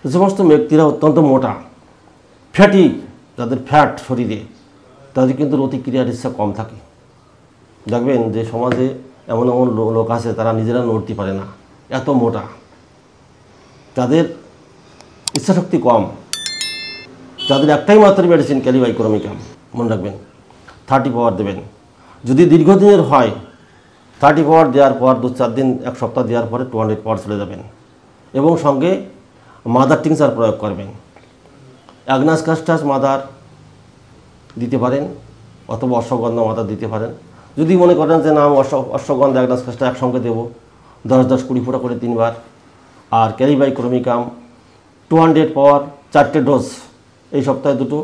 যে সমস্ত ব্যক্তিরা অত্যন্ত মোটা, ফ্যাটি, যাদের ফ্যাট শরীরে, তাদের কিন্তু প্রতিক্রিয়ার ইচ্ছা কম থাকে। দেখবেন যে সমাজে এমন এমন লোক আছে তারা নিজেরা নড়তে পারে না, এত মোটা, তাদের ইচ্ছাশক্তি কম, তাদের একটাই মাত্র মেডিসিন ক্যালিবাইকোরমিকাম। মনে রাখবেন 30 পাওয়ার দেবেন। যদি দীর্ঘদিনের হয় 30 পাওয়ার দেওয়ার পর 2-4 দিন, 1 সপ্তাহ দেওয়ার পরে 200 পাওয়ার চলে যাবেন এবং সঙ্গে মাদার টিংচার প্রয়োগ করবেন। অ্যাগনাস কাস্টাস মাদার দিতে পারেন অথবা অশ্বগন্ধা মাদার দিতে পারেন। যদি মনে করেন যে না আমি অশ্বগন্ধা অ্যাগনাস কাস্টাস একসঙ্গে দেবো, 10-10-20 ফোঁটা করে 3 বার। আর ক্যালিবাইকোরমিকাম 200 পাওয়ার 4টে ডোজ, এই সপ্তাহে 2টো,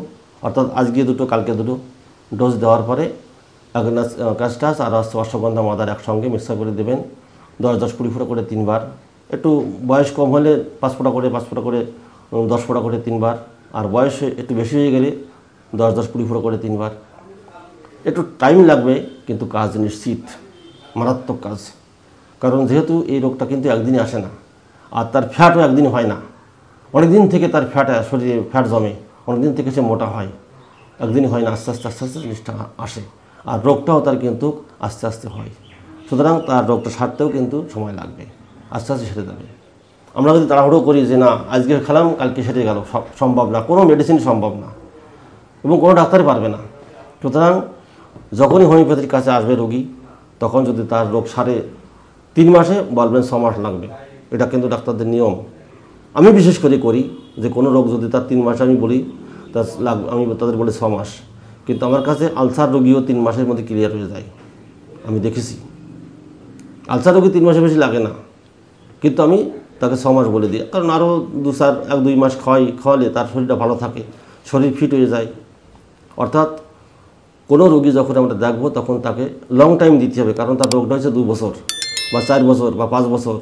অর্থাৎ আজকে 2টো কালকে 2টো ডোজ দেওয়ার পরে অ্যাগনাস কাস্টাস আর অশ্বগন্ধা মাদার একসঙ্গে মিক্সার করে দেবেন। 10-10-20 ফোঁটা করে 3 বার। একটু বয়স কম হলে 5 ফোঁটা করে 5 ফোঁটা করে 10 ফোঁটা করে 3 বার। আর বয়স একটু বেশি হয়ে গেলে 10-10-20 ফোঁটা করে 3 বার। একটু টাইম লাগবে কিন্তু কাজ নিশ্চিত, মারাত্মক কাজ। কারণ যেহেতু এই রোগটা কিন্তু একদিনে আসে না, আর তার ফ্যাটও একদিন হয় না, অনেকদিন থেকে তার ফ্যাট শরীরে ফ্যাট জমে, অনেকদিন থেকে সে মোটা হয়, একদিন হয় না, আস্তে আস্তে আস্তে আস্তে জিনিসটা আসে। আর রোগটাও তার কিন্তু আস্তে আস্তে হয়। সুতরাং তার রোগটা সারতেও কিন্তু সময় লাগবে, আস্তে আস্তে সেরে যাবে। আমরা যদি তাড়াহুড়ো করি যে না আজকে খেলাম কালকে সেরে গেল, সম্ভব না, কোনো মেডিসিন সম্ভব না এবং কোনো ডাক্তারই পারবে না। সুতরাং যখনই হোমিওপ্যাথির কাছে আসবে রোগী, তখন যদি তার রোগ সারে 3 মাসে, বলবেন 6 মাস লাগবে। এটা কিন্তু ডাক্তারদের নিয়ম। আমি বিশেষ করে করি যে কোনো রোগ যদি তার 3 মাসে আমি বলি, আমি তাদের বলি 6 মাস। কিন্তু আমার কাছে আলসার রোগীও 3 মাসের মধ্যে ক্লিয়ার হয়ে যায়, আমি দেখেছি। আলসার রোগী 3 মাসে বেশি লাগে না, কিন্তু আমি তাকে 6 মাস বলে দিই। কারণ আরও 1-2 মাস খাওয়ালে তার শরীরটা ভালো থাকে, শরীর ফিট হয়ে যায়। অর্থাৎ কোনো রোগী যখন আমরা দেখবো তখন তাকে লং টাইম দিতে হবে, কারণ তার রোগটা হচ্ছে 2 বছর বা 4 বছর বা 5 বছর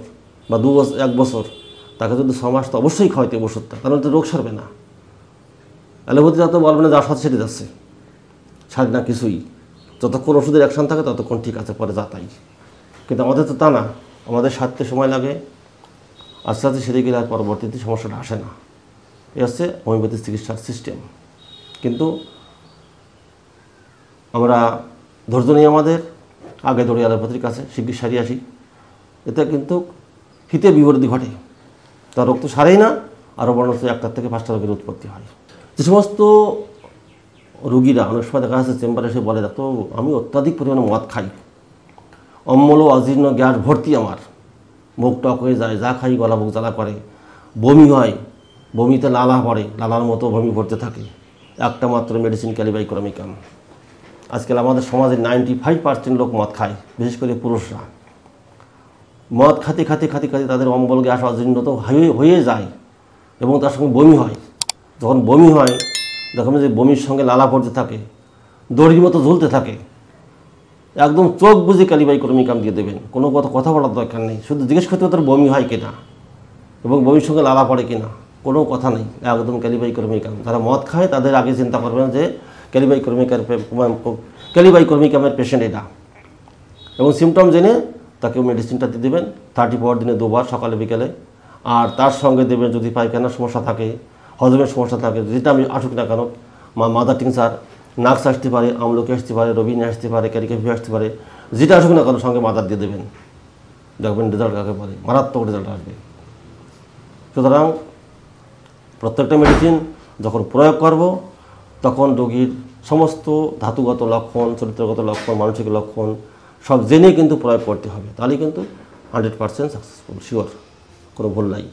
বা 1 বছর। তাকে যদি 6 মাস তো অবশ্যই খাওয়াইতে ওষুধটা, কারণ তো রোগ সারবে না। অ্যালোপ্যাথি তো বলবে না যার সাথে সেরে যাচ্ছে, সারে না কিছুই। যতক্ষণ ওষুধের অ্যাকশন থাকে ততক্ষণ ঠিক আছে, পরে যা তাই। কিন্তু আমাদের তো তা না, আমাদের সারতে সময় লাগে, আস্তে আস্তে সেরে গেলে আর পরবর্তীতে সমস্যাটা আসে না। এই হচ্ছে হোমিওপ্যাথি চিকিৎসার সিস্টেম। কিন্তু আমরা ধৈর্য নিয়ে আমাদের আগে দৌড়ে অ্যালোপ্যাথির কাছে শিগগির সারিয়ে আসি, এতে কিন্তু হিতে বিপরীত ঘটে। তার রোগ তো সারেই না, আরও বরং 1টা থেকে 5টা রোগের উৎপত্তি হয়। যে সমস্ত রোগীরা অনেক সময় দেখা যাচ্ছে চেম্বারে এসে বলে তো আমি অত্যাধিক পরিমাণে মদ খাই, অম্ল অজীর্ণ গ্যাস ভর্তি, আমার মুখ টক হয়ে যায়, যা খাই গলা মুখ জ্বালা করে, বমি হয়, বমিতে লালা পড়ে, লালার মতো বমি পড়তে থাকে। একটা মাত্র মেডিসিন ক্যালিবাইকোরমিকাম। আজকাল আমাদের সমাজে 95% লোক মদ খায়, বিশেষ করে পুরুষরা। মদ খাতে খাতে খাতে খাতে তাদের অম্বল গ্যাস অজীর্ণ তো হয়ে যায় এবং তার সঙ্গে বমি হয়। যখন বমি হয় দেখবেন যে বমির সঙ্গে লালা পড়তে থাকে, দড়ির মতো ঝুলতে থাকে। একদম চোখ বুঝে ক্যালিবাইকোরমিকাম দিয়ে দেবেন, কোনো কথা বলার দরকার নেই, শুধু জিজ্ঞেস করতে তোর বমি হয় কিনা এবং বমির সঙ্গে লালা পড়ে কিনা, কোনো কথা নেই, একদম ক্যালিবাইকোরমিকাম। যারা মদ খায় তাদের আগে চিন্তা করবেন যে ক্যালিবাইকোরমিকামের পেশেন্ট এটা, এবং সিমটম জেনে তাকে মেডিসিনটা দিয়ে দেবেন 30 পাওয়ার দিনে 2 বার, সকালে বিকেলে। আর তার সঙ্গে দেবেন যদি পায়খানার সমস্যা থাকে, হজমের সমস্যা থাকে, যেটা আমি আসুক না কেন, মাদার টিংচার, নাক্স আসতে পারে, আমলকি আসতে পারে, রবিন আসতে পারে, ক্যারিকাফি আসতে পারে, যেটা আসুক না কেন সঙ্গে মাদার দিয়ে দেবেন, দেখবেন রেজাল্ট কাকে বলে, মারাত্মক রেজাল্ট আসবে। সুতরাং প্রত্যেকটা মেডিসিন যখন প্রয়োগ করব তখন রোগীর সমস্ত ধাতুগত লক্ষণ, চরিত্রগত লক্ষণ, মানসিক লক্ষণ সব জেনে কিন্তু প্রয়োগ করতে হবে, তাহলে কিন্তু 100% সাকসেসফুল, শিওর, কোনো ভুল নাই।